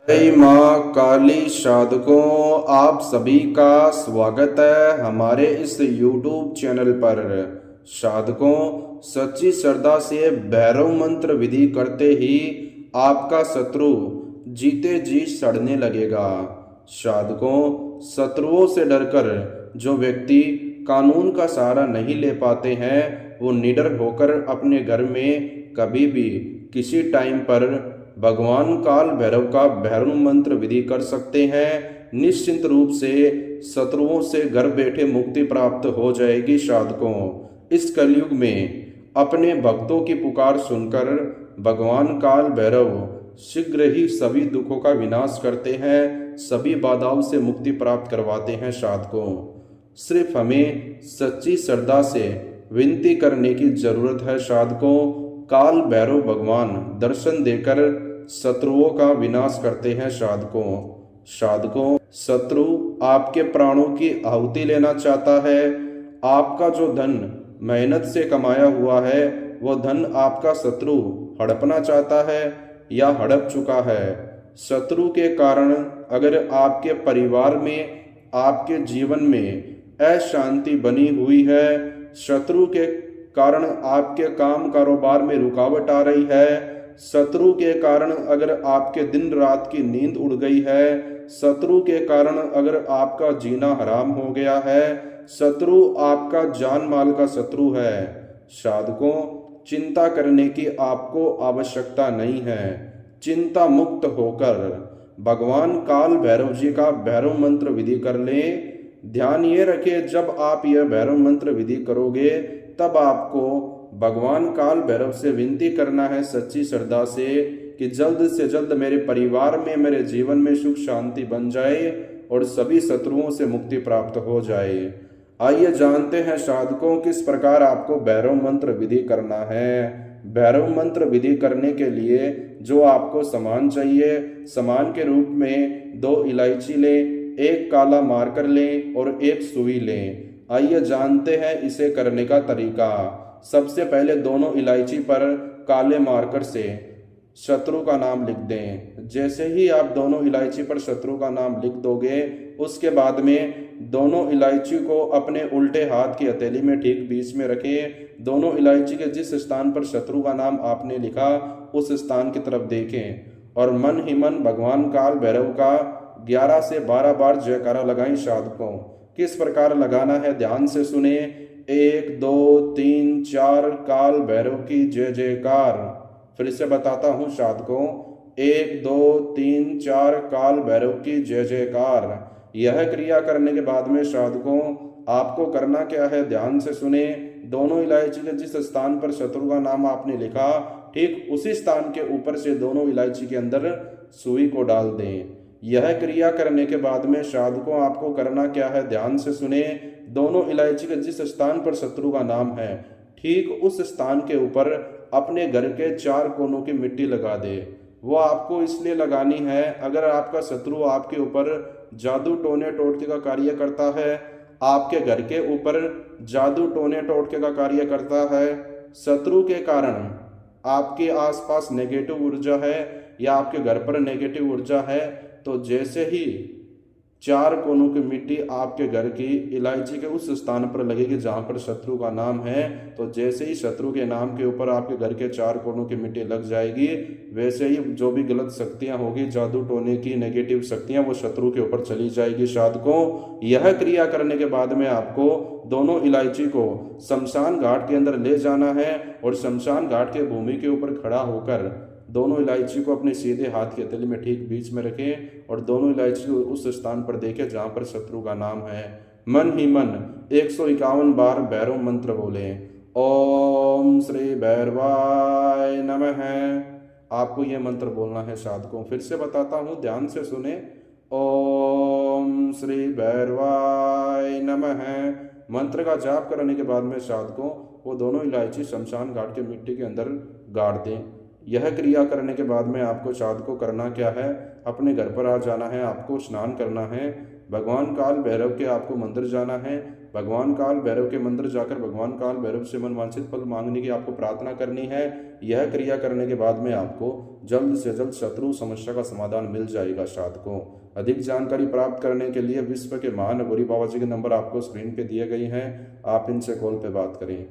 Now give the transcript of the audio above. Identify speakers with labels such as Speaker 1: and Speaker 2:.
Speaker 1: जय माँ काली साधकों, आप सभी का स्वागत है हमारे इस YouTube चैनल पर। साधकों, सच्ची श्रद्धा से भैरव मंत्र विधि करते ही आपका शत्रु जीते जी सड़ने लगेगा। साधकों, शत्रुओं से डरकर जो व्यक्ति कानून का सहारा नहीं ले पाते हैं, वो निडर होकर अपने घर में कभी भी किसी टाइम पर भगवान काल भैरव का भैरव मंत्र विधि कर सकते हैं। निश्चिंत रूप से शत्रुओं से घर बैठे मुक्ति प्राप्त हो जाएगी। साधकों, इस कलयुग में अपने भक्तों की पुकार सुनकर भगवान काल भैरव शीघ्र ही सभी दुखों का विनाश करते हैं, सभी बाधाओं से मुक्ति प्राप्त करवाते हैं। साधकों, सिर्फ हमें सच्ची श्रद्धा से विनती करने की जरूरत है। साधकों, काल भैरव भगवान दर्शन देकर शत्रुओं का विनाश करते हैं। साधकों, शत्रु आपके प्राणों की आहुति लेना चाहता है। आपका जो धन मेहनत से कमाया हुआ है, वो धन आपका शत्रु हड़पना चाहता है या हड़प चुका है। शत्रु के कारण अगर आपके परिवार में, आपके जीवन में अशांति बनी हुई है, शत्रु के कारण आपके काम कारोबार में रुकावट आ रही है, शत्रु के कारण अगर आपके दिन रात की नींद उड़ गई है, शत्रु के कारण अगर आपका जीना हराम हो गया है, शत्रु आपका जान माल का शत्रु है, साधकों, चिंता करने की आपको आवश्यकता नहीं है। चिंता मुक्त होकर भगवान काल भैरव जी का भैरव मंत्र विधि कर लें। ध्यान ये रखें, जब आप यह भैरव मंत्र विधि करोगे तब आपको भगवान काल भैरव से विनती करना है सच्ची श्रद्धा से कि जल्द से जल्द मेरे परिवार में, मेरे जीवन में सुख शांति बन जाए और सभी शत्रुओं से मुक्ति प्राप्त हो जाए। आइए जानते हैं साधकों, किस प्रकार आपको भैरव मंत्र विधि करना है। भैरव मंत्र विधि करने के लिए जो आपको सामान चाहिए, सामान के रूप में 2 इलायची लें, 1 काला मार्कर लें और 1 सुई लें। आइए जानते हैं इसे करने का तरीका। सबसे पहले दोनों इलायची पर काले मार्कर से शत्रु का नाम लिख दें। जैसे ही आप दोनों इलायची पर शत्रु का नाम लिख दोगे, उसके बाद में दोनों इलायची को अपने उल्टे हाथ की हथेली में ठीक बीच में रखें। दोनों इलायची के जिस स्थान पर शत्रु का नाम आपने लिखा, उस स्थान की तरफ देखें और मन ही मन भगवान काल भैरव का 11 से 12 बार जयकारा लगाएं। साधकों, किस प्रकार लगाना है ध्यान से सुने। 1 2 3 4 काल भैरव की जय जयकार। फिर से बताता हूँ साधकों, 1 2 3 4 काल भैरव की जय जयकार। यह क्रिया करने के बाद में साधकों, आपको करना क्या है ध्यान से सुने। दोनों इलायची के जिस स्थान पर शत्रु का नाम आपने लिखा, ठीक उसी स्थान के ऊपर से दोनों इलायची के अंदर सुई को डाल दें। यह क्रिया करने के बाद में साधकों, आपको करना क्या है ध्यान से सुने। दोनों इलायची के जिस स्थान पर शत्रु का नाम है, ठीक उस स्थान के ऊपर अपने घर के 4 कोनों की मिट्टी लगा दे। वो आपको इसलिए लगानी है, अगर आपका शत्रु आपके ऊपर जादू टोने टोटके का कार्य करता है, आपके घर के ऊपर जादू टोने टोटके का कार्य करता है, शत्रु के कारण आपके आसपास नेगेटिव ऊर्जा है या आपके घर पर नेगेटिव ऊर्जा है, तो जैसे ही 4 कोनों की मिट्टी आपके घर की इलायची के उस स्थान पर लगेगी जहां पर शत्रु का नाम है, तो जैसे ही शत्रु के नाम के ऊपर आपके घर के 4 कोनों की मिट्टी लग जाएगी, वैसे ही जो भी गलत शक्तियां होगी, जादू टोने की नेगेटिव शक्तियां, वो शत्रु के ऊपर चली जाएगी। साधकों, यह क्रिया करने के बाद में आपको दोनों इलायची को शमशान घाट के अंदर ले जाना है और शमशान घाट के भूमि के ऊपर खड़ा होकर दोनों इलायची को अपने सीधे हाथ की हथेली में ठीक बीच में रखें और दोनों इलायची को उस स्थान पर देखें जहां पर शत्रु का नाम है। मन ही मन 151 बार भैरव मंत्र बोले। ओम श्री भैरवाय नमः। आपको यह मंत्र बोलना है साधकों। फिर से बताता हूं, ध्यान से सुने। ओम श्री भैरवाय नमः। मंत्र का जाप करने के बाद में साधकों, वो दोनों इलायची शमशान घाट के मिट्टी के अंदर गाड़ दें। यह क्रिया करने के बाद में आपको साधकों करना क्या है, अपने घर पर आ जाना है, आपको स्नान करना है भगवान काल भैरव के आपको मंदिर जाना है। भगवान काल भैरव के मंदिर जाकर भगवान काल भैरव से मनवांछित फल मांगने की आपको प्रार्थना करनी है। यह क्रिया करने के बाद में आपको जल्द से जल्द शत्रु समस्या का समाधान मिल जाएगा साधकों। अधिक जानकारी प्राप्त करने के लिए विश्व के महान अघोरी बाबा जी के नंबर आपको स्क्रीन पे दिए गए हैं, आप इनसे कॉल पे बात करें।